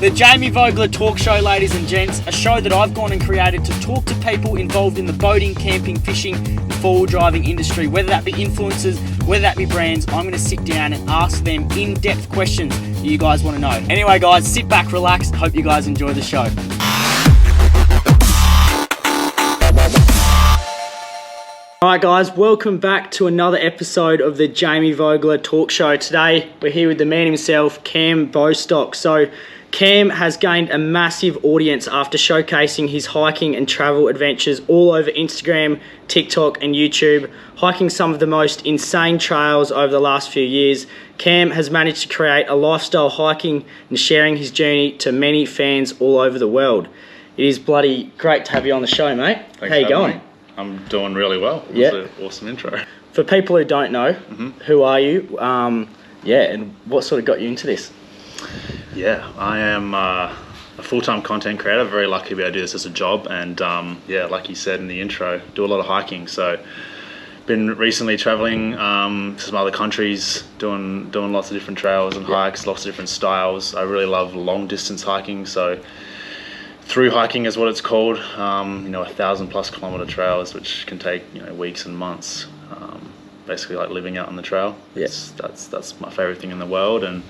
The Jamie Vogler Talk Show, ladies and gents, a show that I've gone and created to talk to people involved in the boating, camping, fishing, and four-wheel driving industry, whether that be influencers, whether that be brands. I'm going to sit down and ask them in-depth questions that you guys want to know. Anyway, guys, sit back, relax. Hope you guys enjoy the show. Alright guys, welcome back to another episode of the Jamie Vogler Talk Show. Today we're here with the man himself, Cam Bostock. So Cam has gained a massive audience after showcasing his hiking and travel adventures all over Instagram, TikTok and YouTube, hiking some of the most insane trails over the last few years. Cam has managed to create a lifestyle hiking and sharing his journey to many fans all over the world. It is bloody great to have you on the show, mate. Thanks. How you going? I'm doing really well. Yeah. It was an awesome intro. For people who don't know, who are you? And what sort of got you into this? Yeah, I am a full-time content creator. Very lucky to be able to do this as a job. And yeah, like you said in the intro, do a lot of hiking. So been recently traveling to some other countries, doing lots of different trails and hikes, lots of different styles. I really love long-distance hiking. So through hiking is what it's called, 1,000+ kilometer trails, which can take weeks and months. Basically like living out on the trail. Yes, that's my favorite thing in the world, and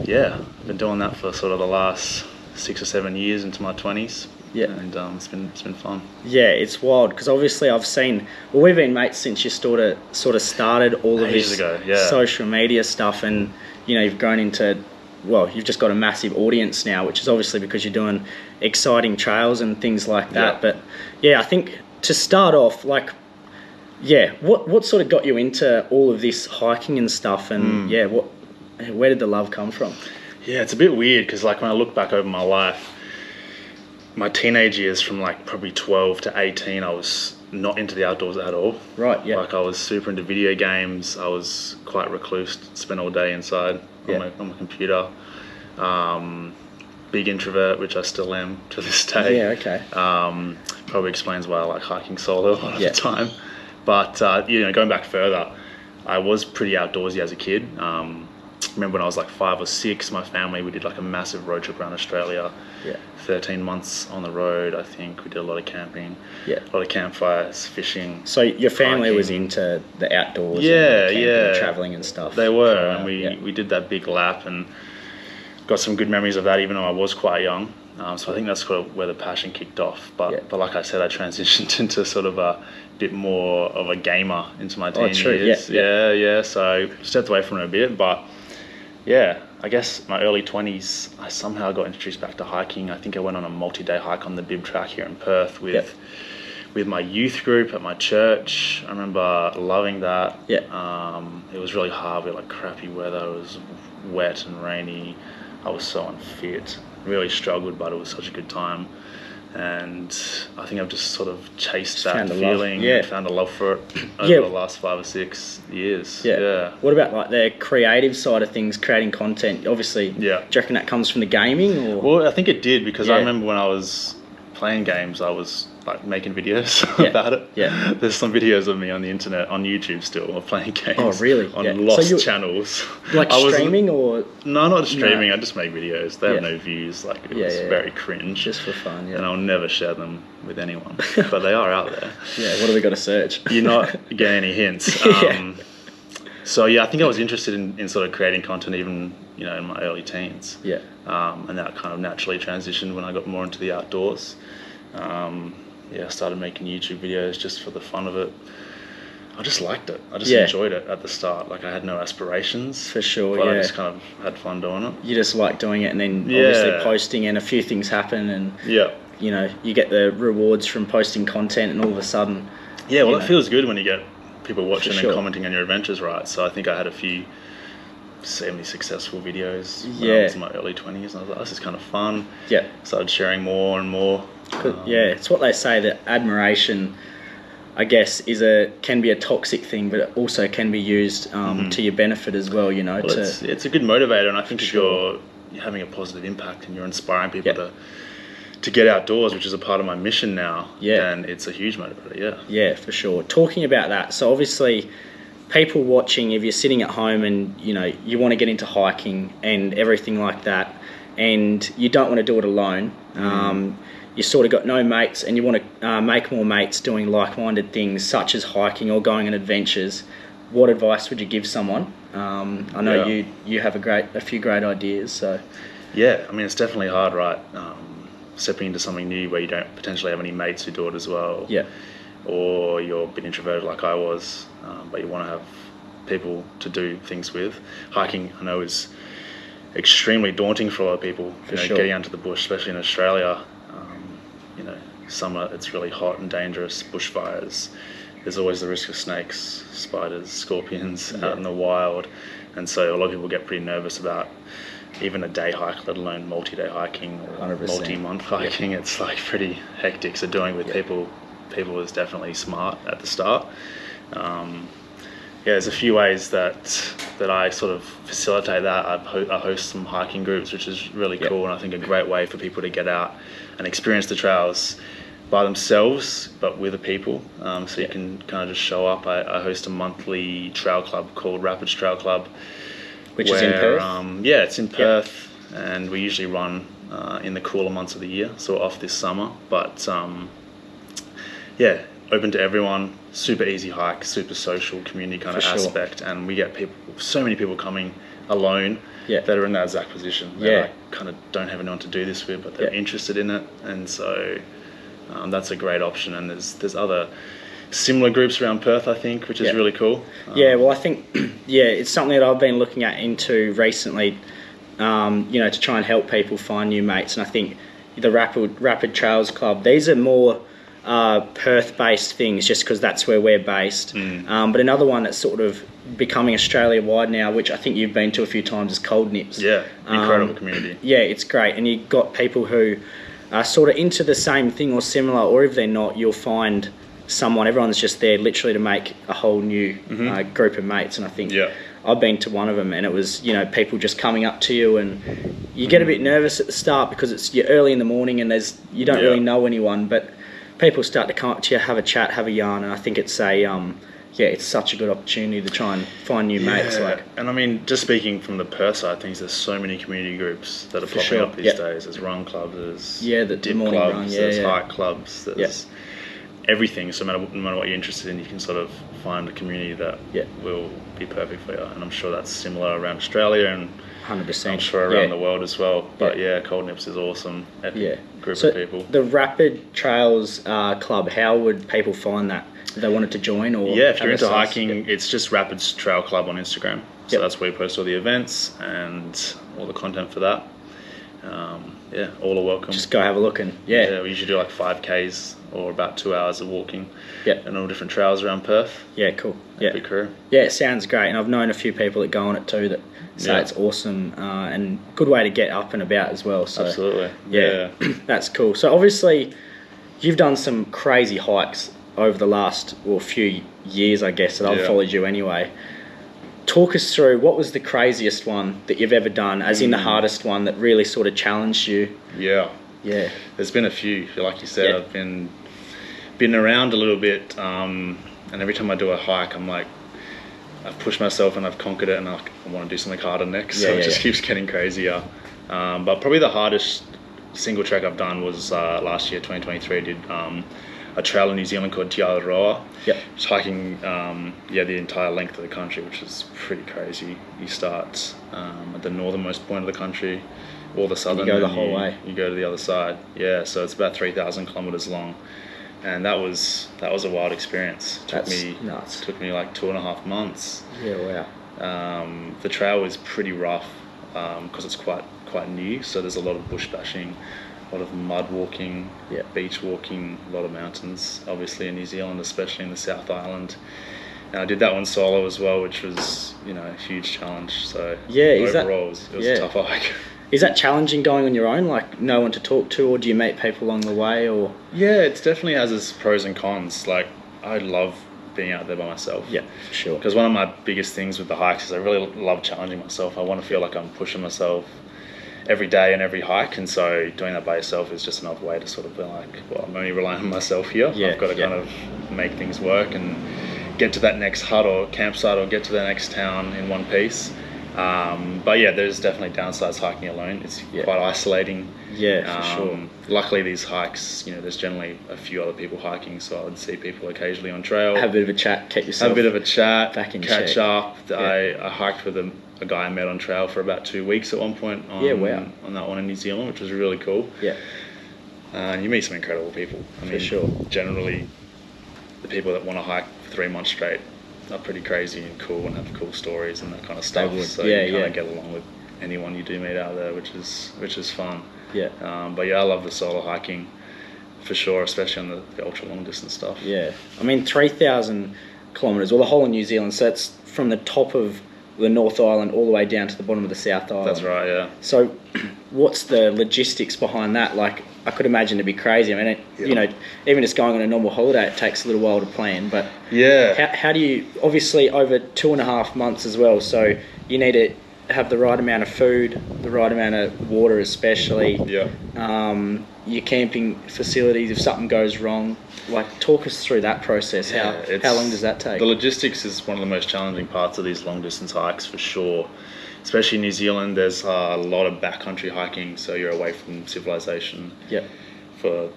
yeah, I've been doing that for sort of the last 6 or 7 years into my 20s. Yeah, and it's been fun. Yeah, it's wild because obviously we've been mates since you sort of started all of this social media stuff, and you've grown into. Well, you've just got a massive audience now, which is obviously because you're doing exciting trails and things like that. Yeah. But yeah, I think to start off, what sort of got you into all of this hiking and stuff? And where did the love come from? Yeah, it's a bit weird because when I look back over my life, my teenage years from probably 12 to 18, I was not into the outdoors at all. Right, yeah. I was super into video games. I was quite recluse, spent all day inside on my computer. Big introvert, which I still am to this day. Yeah, okay. Probably explains why I like hiking solo a lot of the time. But, going back further, I was pretty outdoorsy as a kid. Remember when I was 5 or 6, my family, we did a massive road trip around Australia. Yeah. 13 months on the road, I think. We did a lot of camping, a lot of campfires, fishing. So your family was into the outdoors, and traveling and stuff. They were, and we did that big lap and got some good memories of that, even though I was quite young. So I think that's where the passion kicked off. But like I said, I transitioned into sort of a bit more of a gamer into my teen years. Yeah. So I stepped away from it a bit, but yeah, I guess my early 20s, I somehow got introduced back to hiking. I think I went on a multi-day hike on the Bib Track here in Perth with my youth group at my church. I remember loving that. Yeah. It was really hard. We had crappy weather. It was wet and rainy. I was so unfit. Really struggled, but it was such a good time. And I think I've just sort of chased that feeling, found a love for it over the last 5 or 6 years. Yeah. What about the creative side of things, creating content? Obviously, do you reckon that comes from the gaming? Or? Well, I think it did, because I remember when I was playing games, I was making videos about it. Yeah. There's some videos of me on the internet, on YouTube still, of playing games. Oh, really? On lost channels. Streaming or? No, not streaming. I just make videos. They have no views. It was very cringe. Just for fun, And I'll never share them with anyone. But they are out there. Yeah, what have we got to search? You're not getting any hints. So I think I was interested in sort of creating content even, in my early teens. Yeah. And that kind of naturally transitioned when I got more into the outdoors. I started making YouTube videos just for the fun of it. I just liked it. I just enjoyed it at the start. I had no aspirations. For sure, but I just kind of had fun doing it. You just like doing it, and then obviously posting, and a few things happen, and you get the rewards from posting content, and all of a sudden... Yeah, well, it feels good when you get people watching and commenting on your adventures, right? So I think I had a few semi-successful videos when I was in my early 20s, and I was like, this is kind of fun. Yeah. Started sharing more and more. It's what they say, that admiration, I guess, can be a toxic thing, but it also can be used to your benefit as well, it's a good motivator, and I think if you're having a positive impact and you're inspiring people to get outdoors, which is a part of my mission now, then it's a huge motivator, Yeah, for sure. Talking about that, so obviously people watching, if you're sitting at home and, you want to get into hiking and everything like that, and you don't want to do it alone. You sort of got no mates, and you want to make more mates doing like-minded things such as hiking or going on adventures. What advice would you give someone? I know you have a few great ideas. So yeah, I mean, it's definitely hard, right? Stepping into something new where you don't potentially have any mates who do it as well. Yeah. Or you're a bit introverted like I was, but you want to have people to do things with. Hiking, I know, is extremely daunting for a lot of people. Sure. Getting out to the bush, especially in Australia. Summer, it's really hot and dangerous. Bushfires. There's always the risk of snakes, spiders, scorpions out in the wild, and so a lot of people get pretty nervous about even a day hike, let alone multi-day hiking or 100%. multi-month hiking. It's like pretty hectic. So doing it with people is definitely smart at the start. There's a few ways that I sort of facilitate that. I host some hiking groups, which is really cool, and I think a great way for people to get out and experience the trails by themselves, but with the people. So you can kind of just show up. I host a monthly trail club called Rapids Trail Club, which is in Perth. It's in Perth, and we usually run in the cooler months of the year, so we're off this summer. But open to everyone, super easy hike, super social community kind of aspect, and we get so many people coming alone that are in that exact position. That I kind of don't have anyone to do this with, but they're interested in it, and so that's a great option. And there's other similar groups around Perth, I think, which is really cool. Well, I think it's something that I've been looking into recently, to try and help people find new mates. And I think the Rapid Trails Club, these are more Perth-based things, just because that's where we're based. But another one that's sort of becoming Australia-wide now, which I think you've been to a few times, is Cold Nips. Yeah, incredible community. Yeah, it's great. And you've got people who are sort of into the same thing or similar, or if they're not, you'll find everyone's just there literally to make a whole new group of mates. And I think I've been to one of them, and it was, people just coming up to you, and you get a bit nervous at the start because you're early in the morning and you don't really know anyone, but people start to come up to you, have a chat, have a yarn, and I think it's it's such a good opportunity to try and find new mates. And I mean, just speaking from the Perth side of things, there's so many community groups that are popping up these days. There's run clubs, there's the dip morning clubs, run, there's hike clubs, there's everything. So no matter what you're interested in, you can sort of find a community that will be perfect for you. And I'm sure that's similar around Australia and 100%. I'm sure around the world as well. But Cold Nips is awesome. Epic group of people. The Rapid Trails Club, how would people find that? If they wanted to join, or if you're into hiking, it's just Rapids Trail Club on Instagram. So that's where we post all the events and all the content for that. All are welcome. Just go have a look, and we usually do like 5Ks or about 2 hours of walking. And all different trails around Perth. Cool. Epic crew. It sounds great, and I've known a few people that go on it too that say it's awesome, and good way to get up and about as well. So absolutely. That's cool. So obviously you've done some crazy hikes over the last few years, I guess, that I've followed you anyway. Talk us through, what was the craziest one that you've ever done, as in the hardest one that really sort of challenged you? There's been a few, like you said. I've been around a little bit, and every time I do a hike, I'm like, I've pushed myself and I've conquered it, and I want to do something harder next. So it just keeps getting crazier. But probably the hardest single trek I've done was last year, 2023. I did a trail in New Zealand called Araroa. Just hiking the entire length of the country, which is pretty crazy. You start at the northernmost point of the country, or the southern. You go the whole way. You go to the other side. So it's about 3,000 kilometers long, and that was a wild experience. Took me like 2.5 months. The trail was pretty rough because it's quite new. So there's a lot of bush bashing, a lot of mud walking, beach walking, a lot of mountains, obviously in New Zealand, especially in the South Island. And I did that one solo as well, which was, a huge challenge. So overall, it was a tough hike. Is that challenging going on your own, like no one to talk to, or do you meet people along the way? Or it definitely has its pros and cons. Like, I love being out there by myself. For sure. Because one of my biggest things with the hikes is I really love challenging myself. I want to feel like I'm pushing myself every day and every hike, and so doing that by yourself is just another way to sort of be like, well, I'm only relying on myself here. I've got to kind of make things work and get to that next hut or campsite or get to the next town in one piece. But yeah, there's definitely downsides hiking alone. It's quite isolating. Yeah, for sure. Luckily, these hikes, there's generally a few other people hiking, so I would see people occasionally on trail. Have a bit of a chat, keep yourself Have a bit of a chat, back in catch check. up. Yeah. I hiked with a guy I met on trail for about 2 weeks at one point on that one in New Zealand, which was really cool. Yeah. And you meet some incredible people. I mean, for sure. Generally, the people that want to hike for 3 months straight are pretty crazy and cool and have cool stories and that kind of stuff. So you kind of get along with anyone you do meet out there, which is fun. Yeah. But yeah, I love the solo hiking for sure, especially on the ultra long distance stuff. Yeah. I mean, 3,000 kilometres, or the whole of New Zealand. So that's from the top of the North Island all the way down to the bottom of the South Island. That's right. Yeah. So, what's the logistics behind that? Like, I could imagine it'd be crazy. I mean, even just going on a normal holiday, it takes a little while to plan. But how do you, obviously over 2.5 months as well, so you need to have the right amount of food, the right amount of water especially. Yeah. Your camping facilities, if something goes wrong, like talk us through that process. How long does that take? The logistics is one of the most challenging parts of these long distance hikes for sure. Especially in New Zealand, there's a lot of backcountry hiking, so you're away from civilization for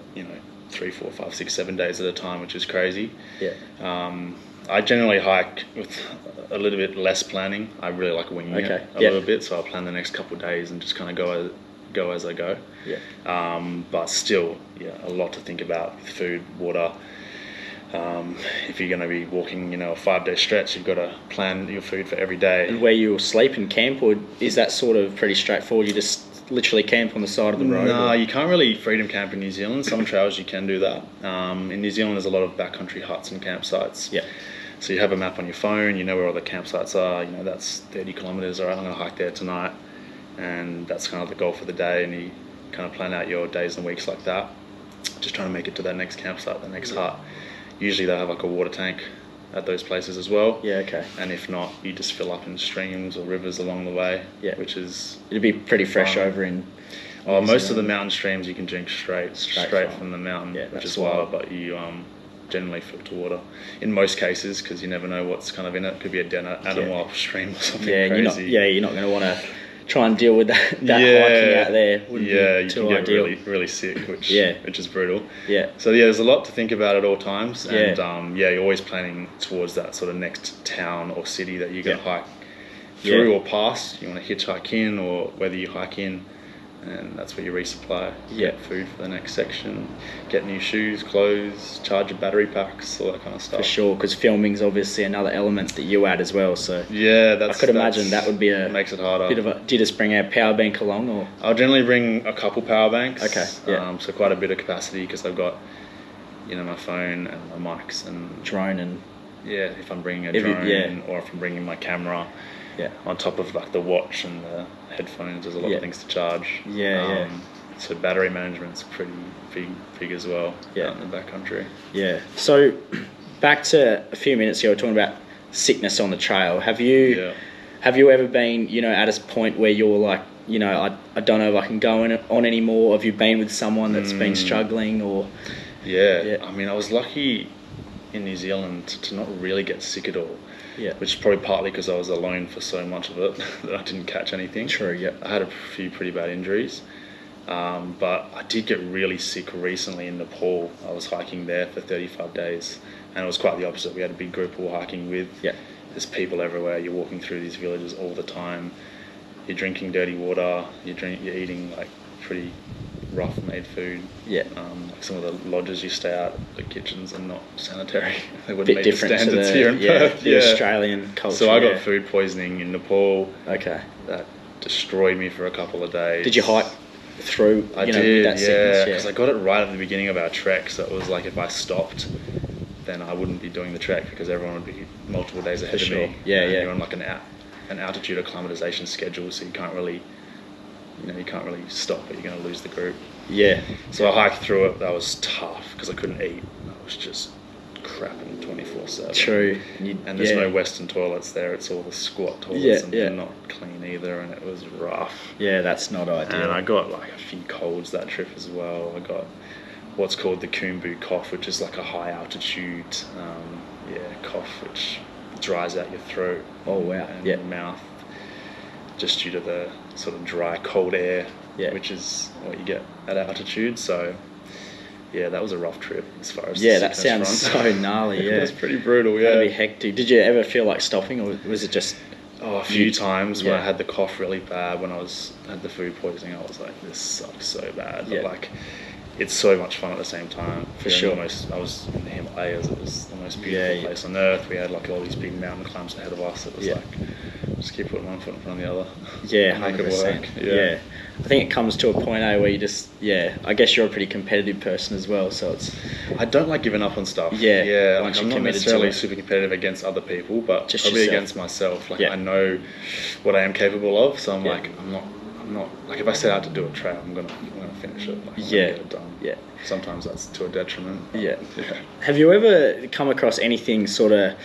3, 4, 5, 6, 7 days at a time, which is crazy. I generally hike with a little bit less planning. I really like winging it a little bit, so I'll plan the next couple of days and just kind of go as I go. But still, a lot to think about with food, water. If you're going to be walking, a 5-day stretch, you've got to plan your food for every day. And where you'll sleep and camp, or is that sort of pretty straightforward? You just literally camp on the side of the road? No, you can't really freedom camp in New Zealand. Some trails you can do that. In New Zealand, there's a lot of backcountry huts and campsites. Yeah. So you have a map on your phone, you know where all the campsites are, that's 30 kilometres, all right, I'm going to hike there tonight. And that's kind of the goal for the day, and you kind of plan out your days and weeks like that. Just trying to make it to that next campsite, the next hut. Usually they have like a water tank at those places as well. Yeah, okay. And if not, you just fill up in streams or rivers along the way, which is... It'd be pretty fresh over in... most of the mountain streams you can drink straight from the mountain, which is wild, but you generally filter water in most cases, because you never know what's kind of in it. Could be a den animal upstream or something crazy. You're not going to want to try and deal with that hiking out there. You can get really, really sick, which is brutal. So there's a lot to think about at all times, and you're always planning towards that sort of next town or city that you're going to hike through or past. You want to hitchhike in, or whether you hike in, and that's where you resupply. Get food for the next section, get new shoes, clothes, charge your battery packs, all that kind of stuff. For sure, because filming's obviously another element that you add as well. So I could imagine that would be makes it harder. Do you just bring a power bank along, or? I'll generally bring a couple power banks. Okay. So quite a bit of capacity, because I've got my phone and my mics and drone and if I'm bringing a drone or if I'm bringing my camera. On top of like the watch and the headphones, there's a lot of things to charge. So battery management's pretty big as well out in the backcountry. So back to a few minutes ago, we were talking about sickness on the trail. Have you ever been at a point where you're like, I don't know if I can go on anymore? Have you been with someone that's been struggling, or? I mean, I was lucky in New Zealand to not really get sick at all. Which is probably partly because I was alone for so much of it that I didn't catch anything. True, I had a few pretty bad injuries. But I did get really sick recently in Nepal. I was hiking there for 35 days, and it was quite the opposite. We had a big group we were hiking with. There's people everywhere. You're walking through these villages all the time. You're drinking dirty water. You're eating like pretty rough made food. Like some of the lodges you stay at, the kitchens are not sanitary. They wouldn't meet the standards here in Perth. The Australian culture. So I got food poisoning in Nepal. Okay. That destroyed me for a couple of days. Did you hike through? I did, because I got it right at the beginning of our trek. So it was like if I stopped, then I wouldn't be doing the trek, because everyone would be multiple days ahead of me. You're on like an altitude acclimatization schedule, so you can't really stop it. You're going to lose the group. So I hiked through it. That was tough because I couldn't eat. I was just crapping 24/7. True. And there's no Western toilets there. It's all the squat toilets, and they're not clean either. And it was rough. That's not ideal. And I got like a few colds that trip as well. I got what's called the Kumbu cough, which is like a high altitude cough, which dries out your throat. Oh wow. And your mouth. just due to the sort of dry, cold air, which is what you get at altitude. So, yeah, that was a rough trip as far as that sounds so gnarly. Yeah, it was pretty brutal. Yeah, that'd be hectic. Did you ever feel like stopping, or was it just? Oh, a few times when I had the cough really bad, when had the food poisoning, I was like, this sucks so bad. But like, it's so much fun at the same time. For sure. I was in the Himalayas. It was the most beautiful place on earth. We had like all these big mountain climbs ahead of us. It was like, just keep putting one foot in front of the other. Yeah, 100%. Yeah. I think it comes to a point, where you just, I guess you're a pretty competitive person as well, so it's... I don't like giving up on stuff. Yeah. Like, I'm not necessarily super competitive against other people, but just probably against myself. Like, I know what I am capable of, so I'm like, I'm not, like, if I set out to do a trail, I'm gonna finish it. Like, I'm gonna get it done. Yeah. Sometimes that's to a detriment. Yeah. Have you ever come across anything sort of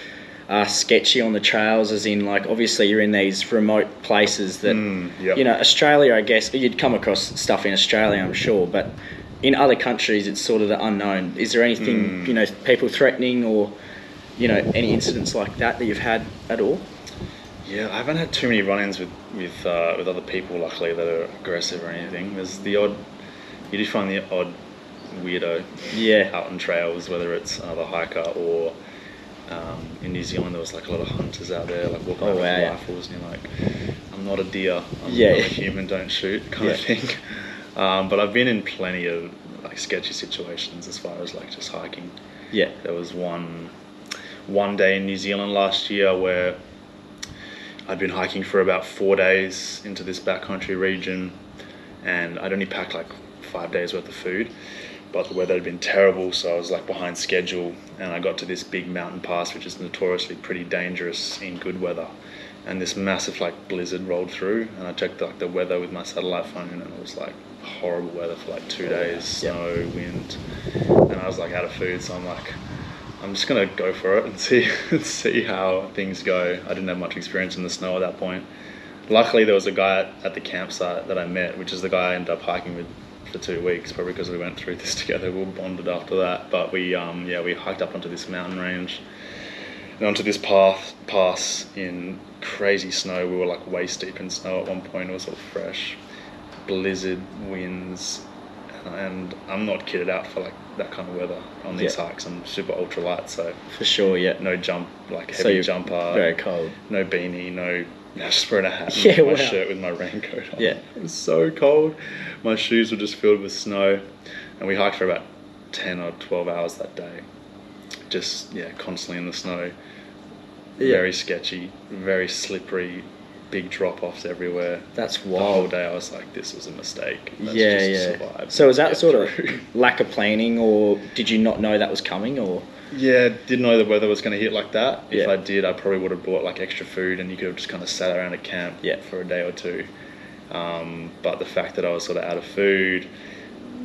sketchy on the trails, as in, like, obviously you're in these remote places that, you know, Australia, I guess, you'd come across stuff in Australia, I'm sure, but in other countries it's sort of the unknown. Is there anything, you know, people threatening or, you know, any incidents like that you've had at all? Yeah, I haven't had too many run-ins with other people, luckily, that are aggressive or anything. There's the odd, you do find the odd weirdo out on trails, whether it's another hiker or in New Zealand there was like a lot of hunters out there, like walking around with rifles, and you're like, I'm not a deer, I'm not a human, don't shoot, kind of thing. But I've been in plenty of like sketchy situations as far as like just hiking. Yeah. There was one day in New Zealand last year where I'd been hiking for about 4 days into this backcountry region, and I'd only packed like 5 days worth of food, but the weather had been terrible, so I was like behind schedule, and I got to this big mountain pass which is notoriously pretty dangerous in good weather, and this massive like blizzard rolled through, and I checked like the weather with my satellite phone, and it was like horrible weather for like 2 days, snow, wind, and I was like out of food, so I'm like, I'm just gonna go for it and see how things go. I didn't have much experience in the snow at that point. Luckily there was a guy at the campsite that I met, which is the guy I ended up hiking with for 2 weeks, probably because we went through this together. We were bonded after that, but we hiked up onto this mountain range and onto this pass in crazy snow. We were like waist deep in snow at one point. It was all fresh, blizzard, winds, and I'm not kitted out for like that kind of weather on these hikes. I'm super ultralight, so for sure, no jump, like heavy jumper, very cold, no beanie, no. I just wearing a hat and my shirt with my raincoat on. Yeah. It was so cold. My shoes were just filled with snow, and we hiked for about 10 or 12 hours that day. Just, constantly in the snow. Very sketchy, very slippery, big drop-offs everywhere. That's wild. The whole day I was like, this was a mistake. Survive. So was that sort of lack of planning, or did you not know that was coming, or...? Yeah, didn't know the weather was going to hit like that. If I did, I probably would have brought like extra food, and you could have just kind of sat around a camp for a day or two. But the fact that I was sort of out of food,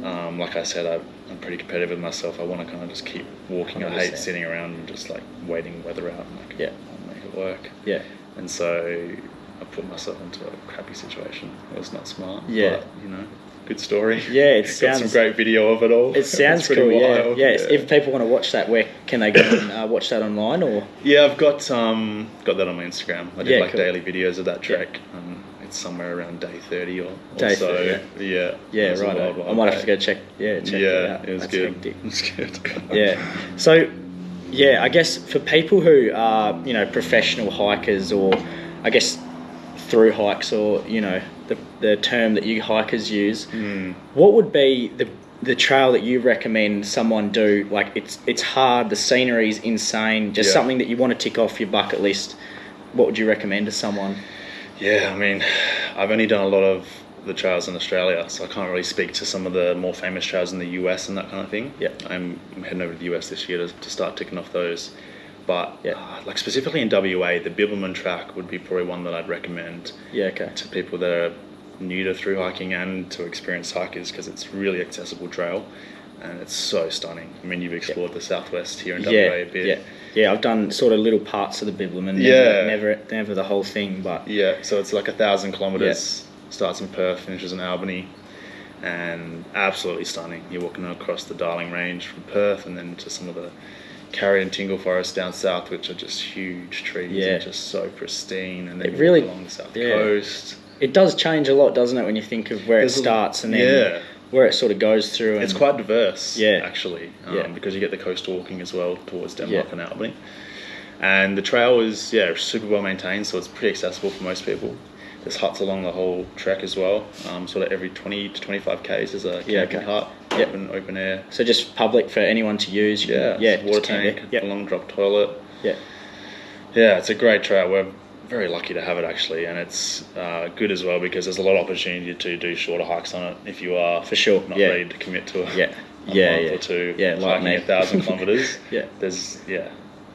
like I said, I'm pretty competitive with myself. I want to kind of just keep walking. 100%. I hate sitting around and just like waiting weather out. I'm like, I'll make it work. Yeah. And so I put myself into a crappy situation. It was not smart. Yeah. But, good story. Yeah, it sounds... Got some great video of it all. It sounds cool, wild. Yeah. If people want to watch that, where can they go and watch that online, or...? Yeah, I've got that on my Instagram. I did daily videos of that trek. It's somewhere around day 30 or day so. 30, yeah, right. I might have to go check it out. It was good. Hectic. It was good. Yeah. So, I guess for people who are, professional hikers, or I guess through hikes, or, the term that you hikers use, what would be the trail that you recommend someone do? Like, it's hard, the scenery's insane, just something that you want to tick off your bucket list. What would you recommend to someone? Yeah, I mean, I've only done a lot of the trails in Australia, so I can't really speak to some of the more famous trails in the US and that kind of thing. Yeah, I'm heading over to the US this year to start ticking off those. But like specifically in WA, the Bibbulmun track would be probably one that I'd recommend. To people that are new to through hiking and to experienced hikers, because it's really accessible trail and it's so stunning. I mean, you've explored the southwest here in WA a bit. Yeah, I've done sort of little parts of the Bibbulmun. Never the whole thing, but so it's like 1,000 kilometers. Starts in Perth, finishes in Albany, and absolutely stunning. You're walking across the Darling Range from Perth, and then to some of the Carry and Tingle Forest down south, which are just huge trees and just so pristine, and then It you really- walk along the south coast. It does change a lot, doesn't it, when you think of where it starts and then where it sort of goes through. And it's quite diverse, actually, because you get the coastal walking as well towards Denmark and Albany. And the trail is, super well maintained, so it's pretty accessible for most people. There's huts along the whole trek as well. Sort of every 20 to 25 k's is a camping hut, open air. So just public for anyone to use. Water tank, a long drop toilet. It's a great trail. We're very lucky to have it actually, and it's good as well because there's a lot of opportunity to do shorter hikes on it if you are not ready to commit to a month or two hiking 1,000 kilometers.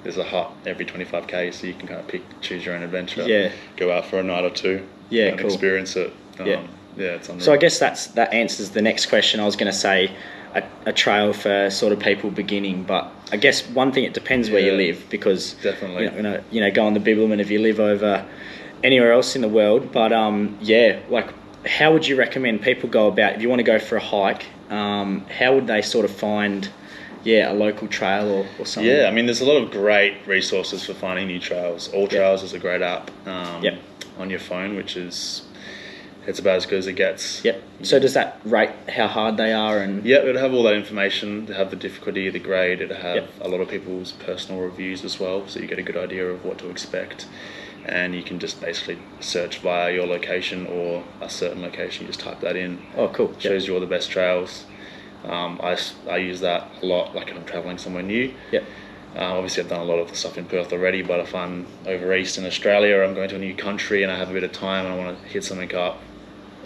There's a hut every 25k, so you can kind of choose your own adventure. Go out for a night or two. And experience it. It's unreal. So I guess that answers the next question. I was going to say a trail for sort of people beginning, but I guess one thing, it depends where you live, because definitely go on the Bibbulmun if you live over anywhere else in the world. But like how would you recommend people go about, if you want to go for a hike, how would they sort of find a local trail or something? I mean, there's a lot of great resources for finding new trails. All Trails is a great app on your phone, which is, it's about as good as it gets. So does that rate how hard they are? And it'll have all that information. It'll have the difficulty, the grade. It'll have a lot of people's personal reviews as well, so you get a good idea of what to expect. And you can just basically search via your location or a certain location. You just type that in. Oh, cool. Shows you all the best trails. I use that a lot, like if I'm travelling somewhere new. Obviously I've done a lot of stuff in Perth already, but if I'm over east in Australia or I'm going to a new country and I have a bit of time and I want to hit something up,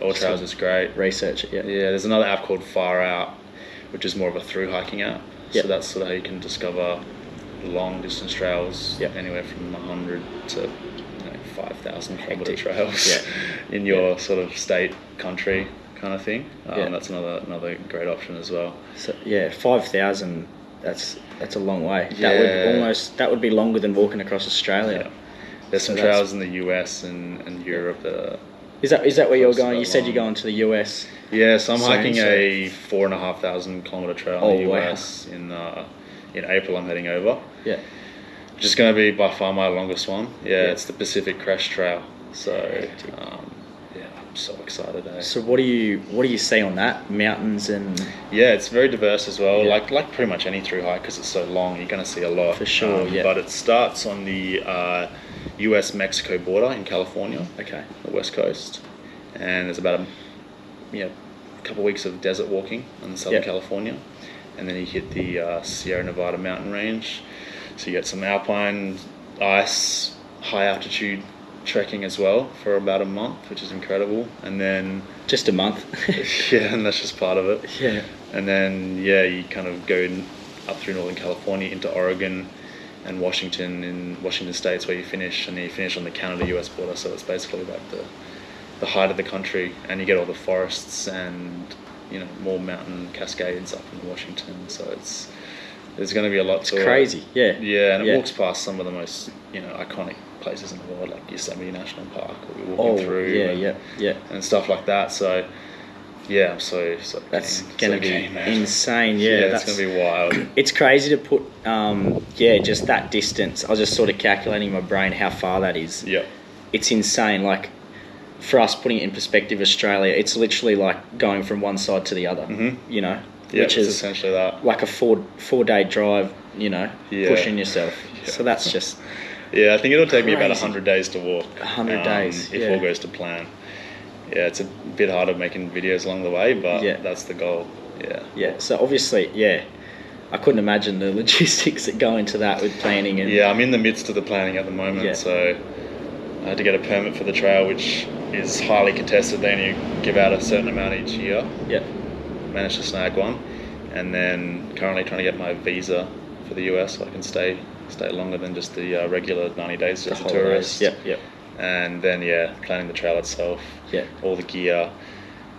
All Trails is great. Research it, there's another app called Far Out, which is more of a through hiking app. So that's sort of how you can discover long distance trails, anywhere from 100 to 5,000 kilometre trails in your sort of state, country kind of thing. That's another great option as well. So 5,000, that's a long way. That would be longer than walking across Australia. There's some trails in the US and Europe that are, is that where you're going? You said you're going to the US. So I'm hiking a 4,500 kilometre trail in the US. In April I'm heading over. Which is going to be by far my longest one. It's the Pacific Crest Trail. So I'm so excited. So what do you see on that? Mountains and it's very diverse as well. Like pretty much any through hike, because it's so long, you're going to see a lot for sure. But it starts on the US-Mexico border in California. The west coast, and there's about a couple of weeks of desert walking in Southern California, and then you hit the Sierra Nevada mountain range. So you get some alpine ice, high altitude trekking as well for about a month, which is incredible. And then just a month. And that's just part of it. And then you kind of go up through Northern California into Oregon and Washington, in Washington State's where you finish, and then you finish on the Canada-US border. So it's basically like the height of the country, and you get all the forests and more mountain cascades up in Washington. So there's going to be a lot to it. It's crazy. And it walks past some of the most iconic places in the world, like Yosemite National Park, where we're walking through and stuff like that. So I'm so that's going to be insane. That's going to be wild. It's crazy to put just that distance. I was just sort of calculating in my brain how far that is. It's insane. Like, for us, putting it in perspective, Australia, it's literally like going from one side to the other. Which is essentially that, like a four-day drive, pushing yourself. So that's just I think it'll take me about 100 days to walk. 100 days, if all goes to plan. It's a bit harder making videos along the way, but that's the goal. So obviously, I couldn't imagine the logistics that go into that with planning. And I'm in the midst of the planning at the moment. So I had to get a permit for the trail, which is highly contested. They only give out a certain amount each year. Managed to snag one, and then currently trying to get my visa for the US so I can stay longer than just the regular 90 days as a tourist. And then planning the trail itself, all the gear,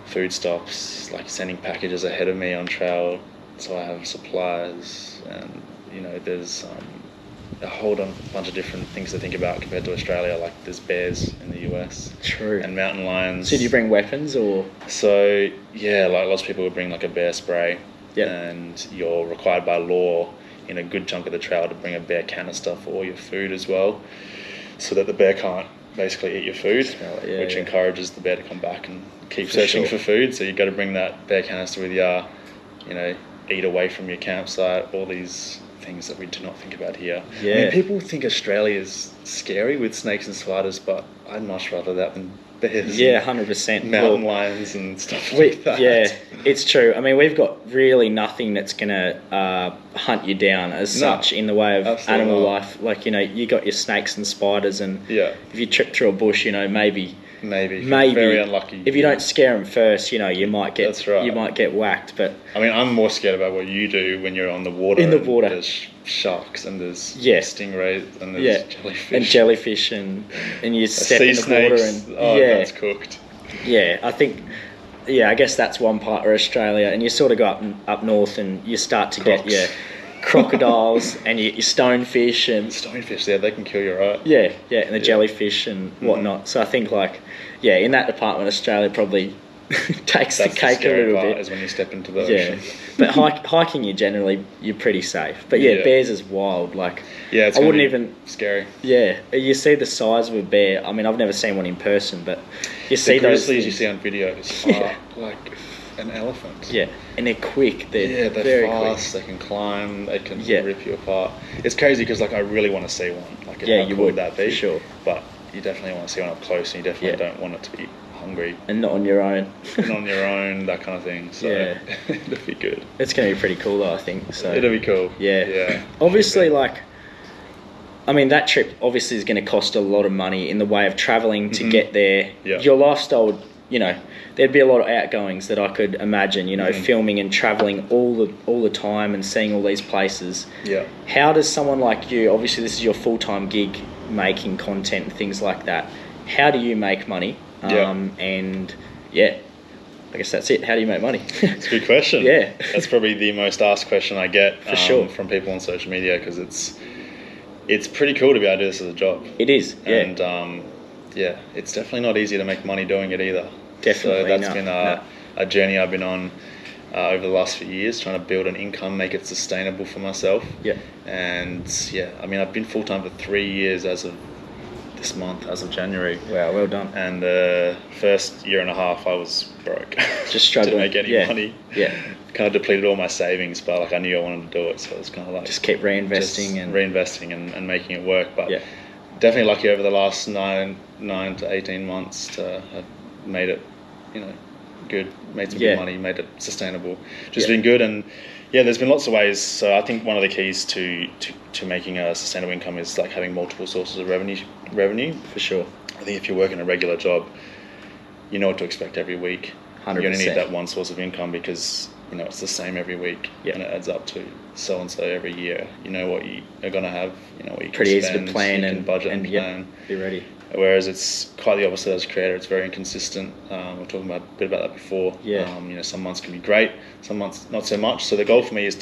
food stops, like sending packages ahead of me on trail, so I have supplies, and there's a whole bunch of different things to think about compared to Australia. Like there's bears in the US, and mountain lions. So do you bring weapons or? So like lots of people would bring like a bear spray, and you're required by law in a good chunk of the trail to bring a bear canister for all your food as well, so that the bear can't basically eat your food, which encourages the bear to come back and keep searching for food. So you've got to bring that bear canister with you, eat away from your campsite, all these things that we do not think about here. Yeah. I mean, people think Australia is scary with snakes and spiders, but I'd much rather that than bears. Yeah, 100%. Mountain lions and stuff like that. Yeah, it's true. I mean, we've got really nothing that's going to hunt you down as such in the way of animal life. Like, you got your snakes and spiders, and if you trip through a bush, maybe very unlucky. If you don't scare them first, you might get you might get whacked. But I mean, I'm more scared about what you do when you're on the water. In the water, there's sharks and there's stingrays and there's jellyfish and you step in the water and that's cooked. Yeah, I think. Yeah, I guess that's one part of Australia, and you sort of go up north and you start to get your crocodiles and your stonefish and they can kill you, right? And the jellyfish and whatnot. So I think in that department, Australia probably takes the cake a little bit. Is when you step into the ocean. But hiking, you're pretty safe. But bears is wild. It's I wouldn't even scary. Yeah, you see the size of a bear. I mean, I've never seen one in person, but you see those grizzlies you see on videos are like an elephant. Yeah, and they're quick. They're very fast. Quick. They can climb. They can rip you apart. It's crazy because I really want to see one. How you cool would that be? For sure. But you definitely want to see one up close, and you definitely don't want it to be hungry and not on your own. That kind of thing. So it'll be good. It's going to be pretty cool though, I think. So it'll be cool. Yeah. Obviously, I mean, that trip obviously is going to cost a lot of money in the way of travelling to get there. Yeah. Your lifestyle, there'd be a lot of outgoings that I could imagine, filming and travelling all the time and seeing all these places. Yeah. How does someone like you, obviously this is your full-time gig, making content and things like that, how do you make money? And I guess that's it. How do you make money? It's a good question. Yeah. That's probably the most asked question I get For sure. from people on social media, because it's pretty cool to be able to do this as a job. It is, And it's definitely not easy to make money doing it either. Definitely. So that's been a journey I've been on over the last few years, trying to build an income, make it sustainable for myself. Yeah. And I mean, I've been full time for 3 years as of this month, as of January. Wow, well done. And the first year and a half, I was broke. Just struggling. Didn't make any money. Yeah. Kind of depleted all my savings, but I knew I wanted to do it, so it was kind of just keep reinvesting and making it work. But definitely lucky over the last 9 to 18 months to have made it, good, made some good money, made it sustainable. Just been good, and there's been lots of ways. So I think one of the keys to making a sustainable income is having multiple sources of revenue. For sure. I think if you're working a regular job, you know what to expect every week. 100%. You only need that one source of income because it's the same every week, and it adds up to so and so every year. You know what you are going to have. You know what you can pretty spend, easy to plan and budget and plan. Be ready. Whereas it's quite the opposite as a creator. It's very inconsistent. We were talking a bit about that before. Some months can be great, some months not so much. So the goal for me has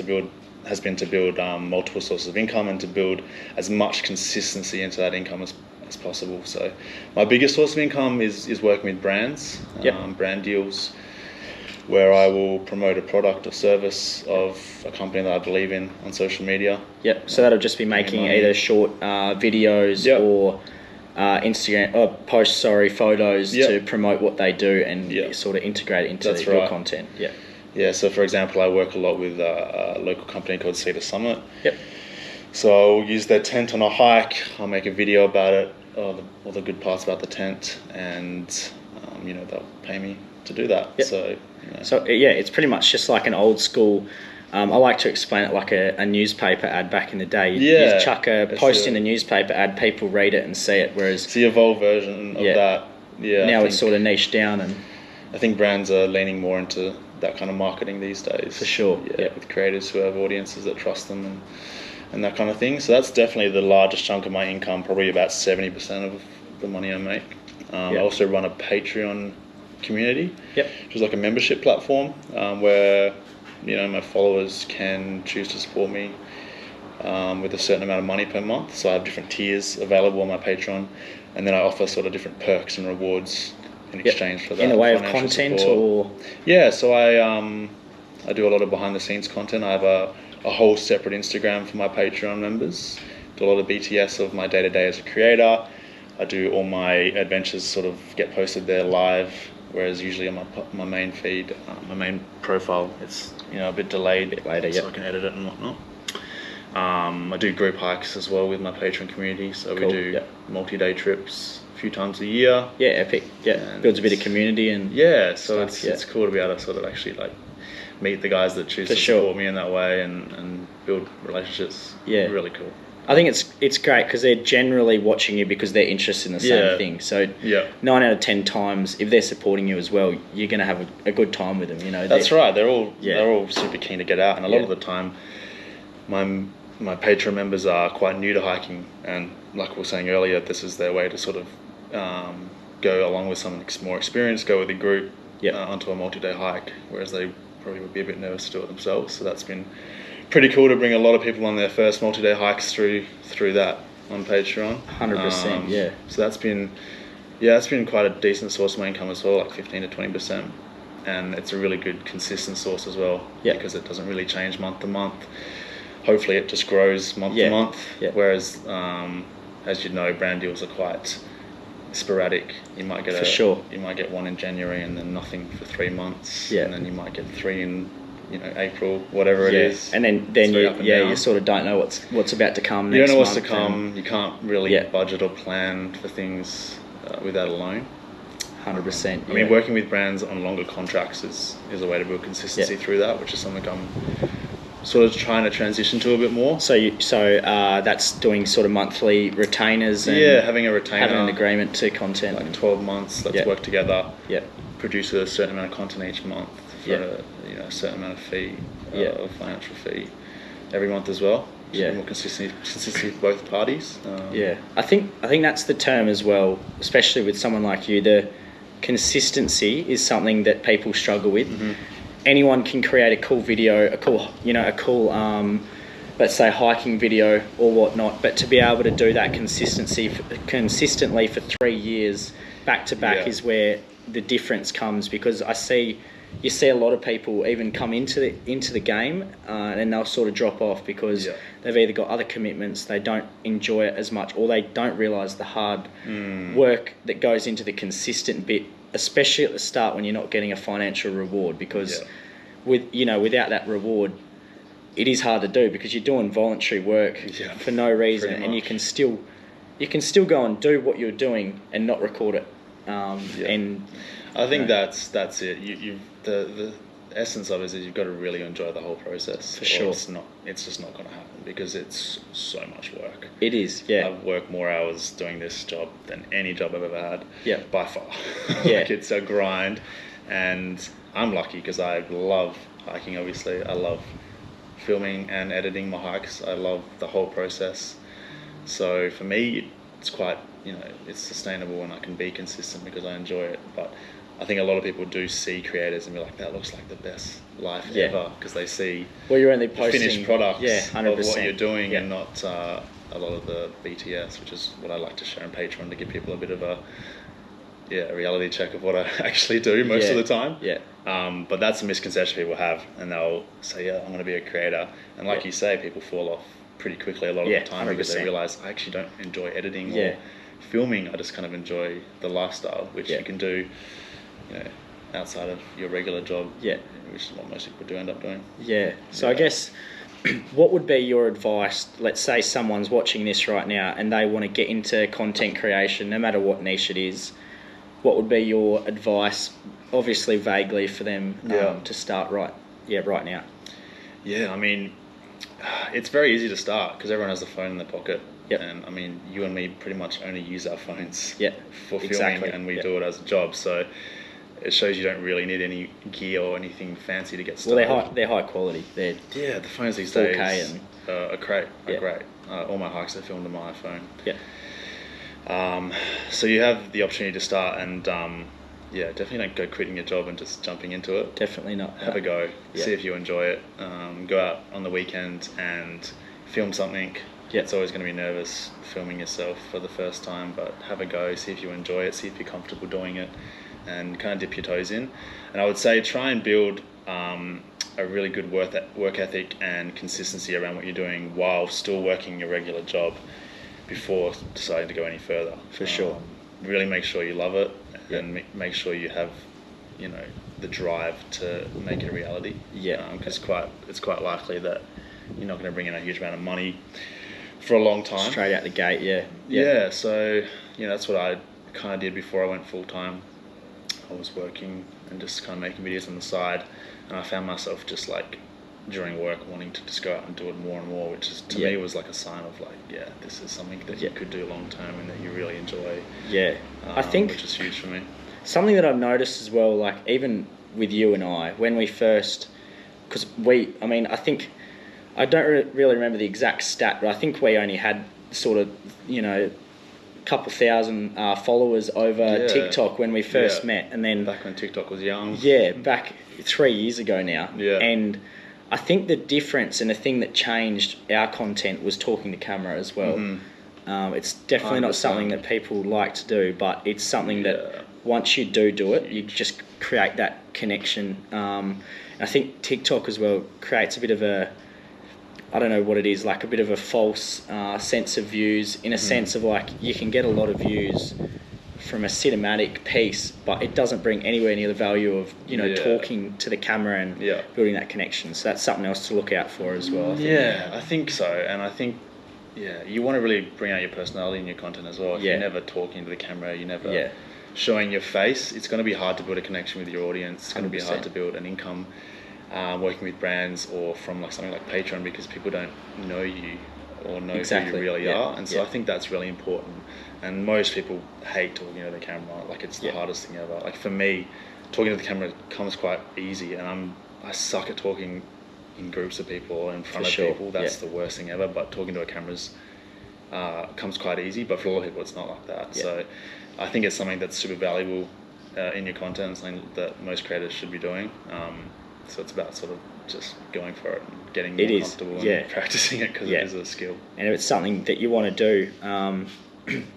been to build multiple sources of income and to build as much consistency into that income as possible. So my biggest source of income is working with brands, brand deals, where I will promote a product or service of a company that I believe in on social media. Yep. So that'll just be making either short videos or Instagram posts, photos to promote what they do and sort of integrate it into your content. Yeah. Yeah. So for example, I work a lot with a local company called Cedar Summit. Yep. So I'll use their tent on a hike. I'll make a video about it, all the good parts about the tent, and they'll pay me to do that. Yep. So it's pretty much just like an old school. I like to explain it like a newspaper ad back in the day. You chuck a post in a newspaper ad, people read it and see it. Whereas it's the evolved version of that. Yeah. Now it's sort of niched down, and I think brands are leaning more into that kind of marketing these days. For sure. Yeah. With creators who have audiences that trust them and that kind of thing. So that's definitely the largest chunk of my income. Probably about 70% of the money I make. I also run a Patreon community, which is like a membership platform where my followers can choose to support me with a certain amount of money per month. So I have different tiers available on my Patreon, and then I offer sort of different perks and rewards in exchange for that. In the way of content support. So I do a lot of behind the scenes content. I have a a whole separate Instagram for my Patreon members. Do a lot of BTS of my day-to-day as a creator. I do all my adventures sort of get posted there live, whereas usually on my main feed, my main profile, it's a bit delayed, so I can edit it and whatnot. I do group hikes as well with my Patreon community, so we do multi-day trips a few times a year. Yeah, epic. Yeah, and builds a bit of community and so it's cool to be able to sort of actually like meet the guys that choose to support me in that way and build relationships. Yeah, really cool. I think it's great because they're generally watching you because they're interested in the same thing. So 9 out of 10 times, if they're supporting you as well, you're going to have a good time with them. That's right. They're all super keen to get out, and a lot of the time, my Patreon members are quite new to hiking, and like we were saying earlier, this is their way to sort of go along with someone more experienced, go with a group onto a multi-day hike, whereas they probably would be a bit nervous to do it themselves. So that's been pretty cool to bring a lot of people on their first multi-day hikes through that on Patreon. 100%, So that's been quite a decent source of my income as well, like 15 to 20%, and it's a really good consistent source as well because it doesn't really change month to month. Hopefully it just grows month to month, whereas as you know, brand deals are quite sporadic. You might get you might get one in January and then nothing for 3 months, and then you might get 3 in April, whatever it is, and then you sort of don't know what's about to come. You don't know what's to come. You can't really budget or plan for things with that alone. 100%. I mean, working with brands on longer contracts is a way to build consistency through that, which is something I'm sort of trying to transition to a bit more. So that's doing sort of monthly retainers. And having a retainer, having an agreement to content, like 12 months. Let's work together. Produce a certain amount of content each month for a certain amount of fee, of financial fee every month as well. So more consistency for both parties. I think that's the term as well, especially with someone like you. The consistency is something that people struggle with. Mm-hmm. Anyone can create a cool video, a cool let's say hiking video or whatnot, but to be able to do that consistently for 3 years back to back is where the difference comes, because you see a lot of people even come into the game and they'll sort of drop off because they've either got other commitments, they don't enjoy it as much, or they don't realise the hard work that goes into the consistent bit, especially at the start when you're not getting a financial reward, because without that reward it is hard to do, because you're doing voluntary work for no reason, and you can still go and do what you're doing and not record it. And I think that's it. The essence of it is you've got to really enjoy the whole process. For sure. It's just not going to happen because it's so much work. It is, yeah. I've worked more hours doing this job than any job I've ever had. Yeah. By far. Yeah. Like, it's a grind, and I'm lucky because I love hiking. Obviously, I love filming and editing my hikes. I love the whole process. So for me, it's quite, it's sustainable and I can be consistent because I enjoy it. But I think a lot of people do see creators and be like, that looks like the best life ever, because they see you're only posting finished products 100%. of what you're doing and not a lot of the BTS, which is what I like to share on Patreon to give people a bit of a reality check of what I actually do most of the time. Yeah. But that's a misconception people have, and they'll say, I'm going to be a creator. And like you say, people fall off pretty quickly a lot of the time 100%. Because they realise I actually don't enjoy editing or filming. I just kind of enjoy the lifestyle, which you can do outside of your regular job, which is what most people do end up doing. So I guess, what would be your advice? Let's say someone's watching this right now and they want to get into content creation, no matter what niche it is. What would be your advice, obviously vaguely, for them to start right now? I mean, it's very easy to start because everyone has a phone in their pocket. And I mean, you and me pretty much only use our phones for filming, and we do it as a job. So it shows you don't really need any gear or anything fancy to get started. Well, they're high quality. They're the phones these 4K days are great. All my hikes are filmed on my iPhone. So you have the opportunity to start, and definitely don't go quitting your job and just jumping into it. Definitely not. Have a go. See if you enjoy it. Go out on the weekend and film something. It's always going to be nervous filming yourself for the first time, but have a go. See if you enjoy it. See if you're comfortable doing it, and kind of dip your toes in. And I would say try and build a really good work ethic and consistency around what you're doing while still working your regular job before deciding to go any further. For sure. Really make sure you love it, and make sure you have, you know, the drive to make it a reality. Because it's quite likely that you're not going to bring in a huge amount of money for a long time. Straight out the gate, So, you know, that's what I kind of did before I went full time. I was working and just kind of making videos on the side, and I found myself just like during work wanting to just go out and do it more and more, which is to me was like a sign of like, this is something that you could do long term and that you really enjoy. I think, which is huge for me. Something that I've noticed as well, like even with you and I, when we first, because I think, I don't really remember the exact stat, but I think we only had sort of, you know, couple thousand followers over TikTok when we first met, and then back when TikTok was young. Back 3 years ago now. And I think the difference and the thing that changed our content was talking to camera as well. It's definitely 100%. Not something that people like to do, but it's something that once you do it, you just create that connection. I think TikTok as well creates a bit of a, I don't know what it is, like a bit of a false sense of views, in a sense of like you can get a lot of views from a cinematic piece, but it doesn't bring anywhere near the value of, you know, talking to the camera and building that connection. So that's something else to look out for as well. I think so. And I think, you want to really bring out your personality in your content as well. If you're never talking to the camera, you're never showing your face, it's going to be hard to build a connection with your audience. It's going to be hard to build an income working with brands or from like something like Patreon, because people don't know you or know who you really are. And so I think that's really important. And most people hate talking to the camera. Like it's the hardest thing ever. Like for me, talking to the camera comes quite easy, and I suck at talking in groups of people or in front of people. That's the worst thing ever. But talking to a camera's comes quite easy. But for a lot of people, it's not like that. So I think it's something that's super valuable in your content, something that most creators should be doing. So it's about sort of just going for it and getting more comfortable and practicing it, because it is a skill. And if it's something that you want to do,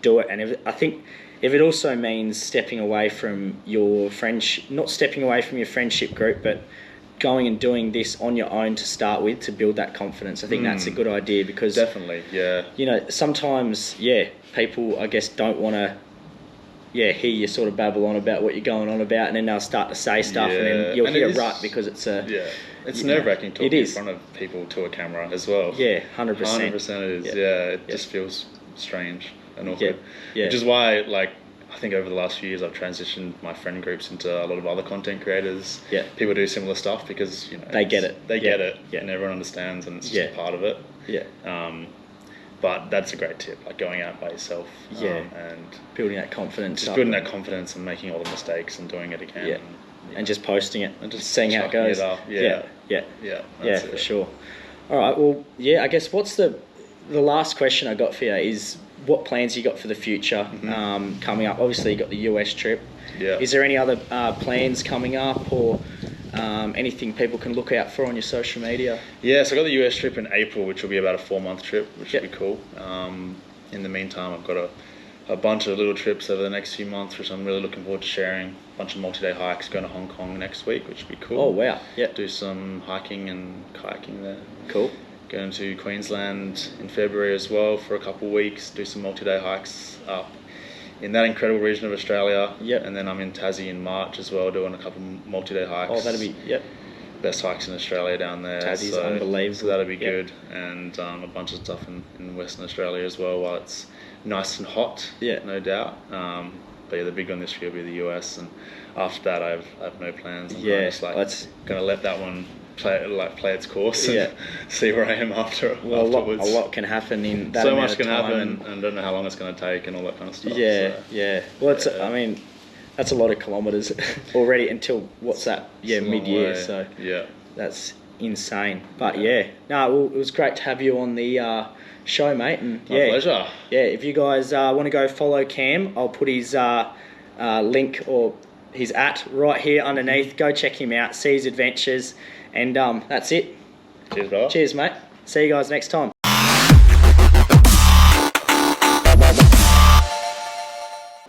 do it. And I think if it also means stepping away from your friendship, not stepping away from your friendship group, but going and doing this on your own to start with, to build that confidence, I think that's a good idea, because definitely, you know, sometimes people I guess don't want to hear you sort of babble on about what you're going on about, and then they'll start to say stuff, and then you'll hear rut, because it's it's nerve-wracking talking in front of people to a camera as well. 100%. 100% it is. It just feels strange and awkward. Which is why, like, I think over the last few years I've transitioned my friend groups into a lot of other content creators. People do similar stuff because, you know, they get it. They get it, and everyone understands, and it's just a part of it. But that's a great tip, like going out by yourself and building that confidence. Just building that confidence and making all the mistakes and doing it again. And just posting it and just seeing how it goes. For sure. All right, well, I guess what's the last question I got for you is, what plans you got for the future coming up? Obviously, you got the US trip. Is there any other plans coming up, or anything people can look out for on your social media? So I got the US trip in April, which will be about a 4-month trip, which will be cool. In the meantime, I've got a bunch of little trips over the next few months, which I'm really looking forward to sharing. A bunch of multi-day hikes, going to Hong Kong next week, which will be cool. Oh, wow. Do some hiking and kayaking there. Cool. Going to Queensland in February as well for a couple of weeks, do some multi-day hikes up in that incredible region of Australia. And then I'm in Tassie in March as well, doing a couple multi-day hikes. Oh, that'll be, best hikes in Australia down there. Tassie's unbelievable. So that'll be good. And a bunch of stuff in Western Australia as well, while it's nice and hot, no doubt. But the big one this year will be the US, and after that I have no plans. I'm just going to let that one play its course and see where I am afterwards. A lot can happen in that so amount much of can time, happen, and I don't know how long it's going to take and all that kind of stuff. Well, it's I mean, that's a lot of kilometres already until mid-year. So that's insane. But it was great to have you on the show, mate. And my pleasure. If you guys want to go follow Cam, I'll put his link or his right here underneath. Go check him out, see his adventures, and that's it. Cheers, bro. Cheers, mate. See you guys next time.